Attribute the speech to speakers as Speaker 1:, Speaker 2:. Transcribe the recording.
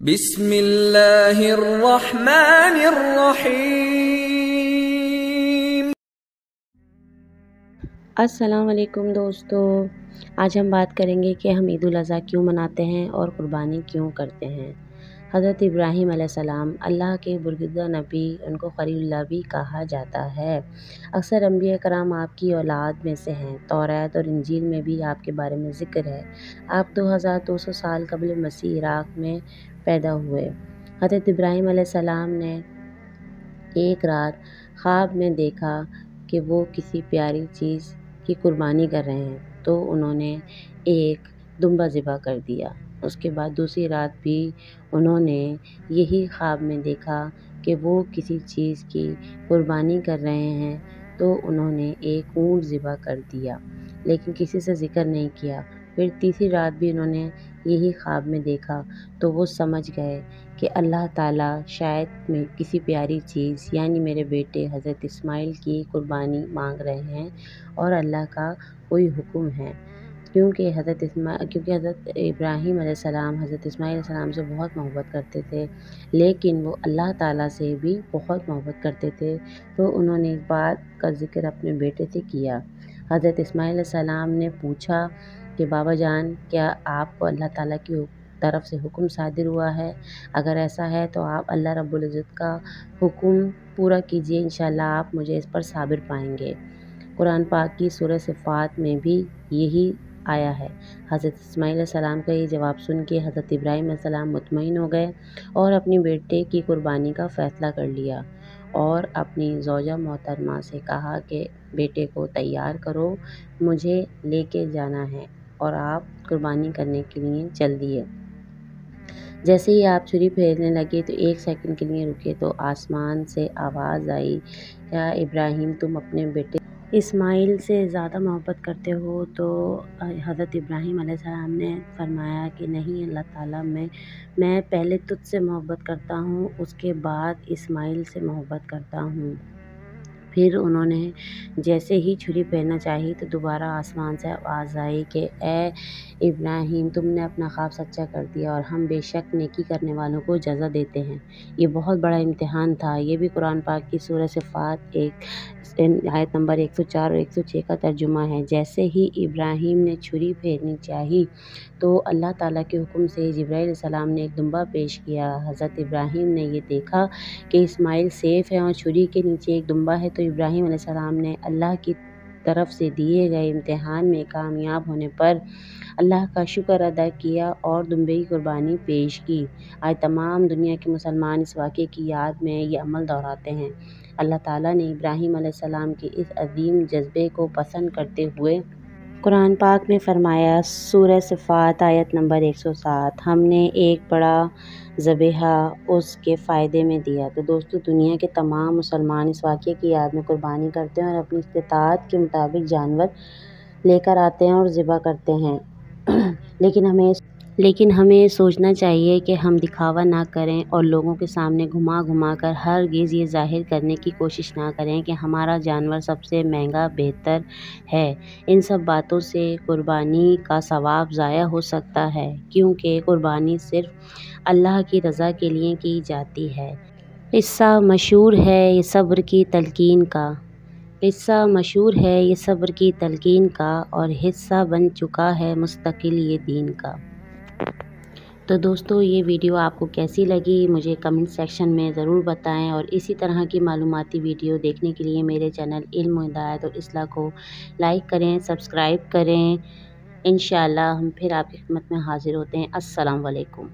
Speaker 1: بسم اللہ الرحمن الرحیم۔
Speaker 2: السلام علیکم دوستو، آج ہم بات کریں گے کہ ہم عید الاضحیٰ کیوں مناتے ہیں اور قربانی کیوں کرتے ہیں۔ حضرت ابراہیم علیہ السلام اللہ کے برگزیدہ نبی، ان کو خلیل اللہ بھی کہا جاتا ہے۔ اکثر انبیاء کرام آپ کی اولاد میں سے ہیں۔ توراۃ اور انجیل میں بھی آپ کے بارے میں ذکر ہے۔ آپ 2200 سال قبل مسیح عراق میں پیدا ہوئے۔ حضرت ابراہیم علیہ السلام نے ایک رات خواب میں دیکھا کہ وہ کسی پیاری چیز کی قربانی کر رہے ہیں، تو انہوں نے ایک دمبہ ذبح کر دیا۔ اس کے بعد دوسری رات بھی انہوں نے یہی خواب میں دیکھا کہ وہ کسی چیز کی قربانی کر رہے ہیں، تو انہوں نے ایک اونٹ ذبح کر دیا، لیکن کسی سے ذکر نہیں کیا۔ پھر تیسری رات بھی انہوں نے یہی خواب میں دیکھا، تو وہ سمجھ گئے کہ اللہ تعالیٰ شاید میں کسی پیاری چیز یعنی میرے بیٹے حضرت اسماعیل کی قربانی مانگ رہے ہیں، اور اللہ کا کوئی حکم ہے، کیونکہ حضرت ابراہیم علیہ السلام حضرت اسماعیل علیہ السلام سے بہت محبت کرتے تھے، لیکن وہ اللہ تعالیٰ سے بھی بہت محبت کرتے تھے، تو انہوں نے اس بات کا ذکر اپنے بیٹے سے کیا۔ حضرت اسماعیل علیہ السلام نے پوچھا کہ بابا جان، کیا آپ کو اللہ تعالیٰ کی طرف سے حکم صادر ہوا ہے؟ اگر ایسا ہے تو آپ اللہ رب العزت کا حکم پورا کیجیے، انشاءاللہ آپ مجھے اس پر صابر پائیں گے۔ قرآن پاک کی سورہ صفات میں بھی یہی آیا ہے۔ حضرت اسماعیل علیہ السلام کا یہ جواب سن کے حضرت ابراہیم علیہ السلام مطمئن ہو گئے اور اپنے بیٹے کی قربانی کا فیصلہ کر لیا، اور اپنی زوجہ محترمہ سے کہا کہ بیٹے کو تیار کرو، مجھے لے کے جانا ہے، اور آپ قربانی کرنے کے لیے چل دیے۔ جیسے ہی آپ چھری پھیرنے لگے تو ایک سیکنڈ کے لیے رکے، تو آسمان سے آواز آئی، یا ابراہیم تم اپنے بیٹے اسماعیل سے زیادہ محبت کرتے ہو؟ تو حضرت ابراہیم علیہ السلام نے فرمایا کہ نہیں اللہ تعالیٰ، میں پہلے تجھ سے محبت کرتا ہوں، اس کے بعد اسماعیل سے محبت کرتا ہوں۔ پھر انہوں نے جیسے ہی چھری پھیرنا چاہی تو دوبارہ آسمان سے آواز آئی کہ اے ابراہیم، تم نے اپنا خواب سچا کر دیا، اور ہم بے شک نیکی کرنے والوں کو جزا دیتے ہیں۔ یہ بہت بڑا امتحان تھا۔ یہ بھی قرآن پاک کی سورہ صفات آیت نمبر 104 اور 106 کا ترجمہ ہے۔ جیسے ہی ابراہیم نے چھری پھیرنی چاہی تو اللہ تعالیٰ کے حکم سے جبرائیل علیہ السلام نے ایک دمبہ پیش کیا۔ حضرت ابراہیم نے یہ دیکھا کہ اسماعیل سیف ہے اور چھری کے نیچے ایک دمبہ ہے، تو ابراہیم علیہ السلام نے اللہ کی طرف سے دیے گئے امتحان میں کامیاب ہونے پر اللہ کا شکر ادا کیا اور دمبے کی قربانی پیش کی۔ آج تمام دنیا کے مسلمان اس واقعے کی یاد میں یہ عمل دہراتے ہیں۔ اللہ تعالیٰ نے ابراہیم علیہ السلام کے اس عظیم جذبے کو پسند کرتے ہوئے قرآن پاک میں فرمایا، سورہ صفات آیت نمبر 107، ہم نے ایک بڑا ذبیحہ اس کے فائدے میں دیا۔ تو دوستو، دنیا کے تمام مسلمان اس واقعے کی یاد میں قربانی کرتے ہیں اور اپنی استطاعت کے مطابق جانور لے کر آتے ہیں اور ذبح کرتے ہیں، لیکن ہمیں سوچنا چاہیے کہ ہم دکھاوا نہ کریں اور لوگوں کے سامنے گھما کر ہرگز یہ ظاہر کرنے کی کوشش نہ کریں کہ ہمارا جانور سب سے مہنگا بہتر ہے۔ ان سب باتوں سے قربانی کا ثواب ضائع ہو سکتا ہے، کیونکہ قربانی صرف اللہ کی رضا کے لیے کی جاتی ہے۔ قصہ مشہور ہے یہ صبر کی تلقین کا، اور حصہ بن چکا ہے مستقل یہ دین کا۔ تو دوستو، یہ ویڈیو آپ کو کیسی لگی مجھے کمنٹ سیکشن میں ضرور بتائیں، اور اسی طرح کی معلوماتی ویڈیو دیکھنے کے لیے میرے چینل علم و ہدایت اور اصلاح کو لائک کریں، سبسکرائب کریں۔ انشاءاللہ ہم پھر آپ کی خدمت میں حاضر ہوتے ہیں۔ السلام علیکم۔